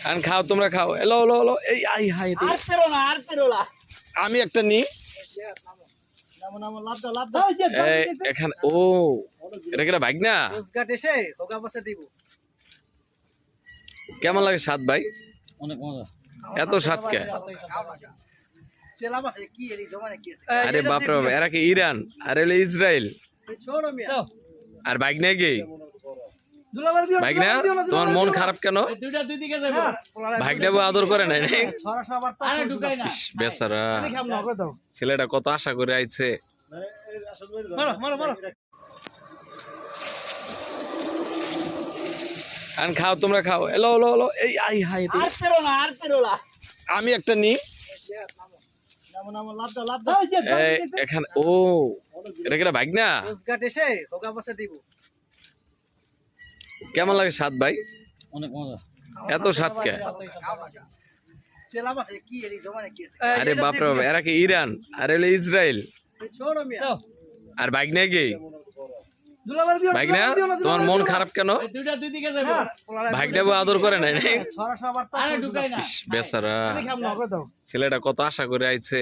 আর খাও তোমরা খাও এলো এলো এলো এই আই হাই আমি একটা নি এখানে ও এটা কেটা বাইক না কেমন লাগে স্বাদ ভাই? অনেক মজা। এত স্বাদ কে? আরে বাপরে বাপ, এরা কি ইরান আর এলে ইসরায়েল আর বাইক নেই কি বাইক না? তোমার মন খারাপ কেন? বাইক নেবো আদর করে নাই নাই? ইস, বেচারা ছেলেটা কত আশা করে আইছে। আর খাও তোমরা খাও এলো এলো এলো এই আই হাই আমি একটা নি এখানে ও এটা কেটা বাইক না কেমন লাগে স্বাদ ভাই? অনেক মজা। এত স্বাদ কে? আরে বাপরে বাপ, এরা কি ইরান আর এলে ইসরায়েল আর বাইক নেই কি বাইক না? তোমার মন খারাপ কেন? বাইক নেবো আদর করে নাই নাই? ইস, বেচারা ছেলেটা কত আশা করে আইছে।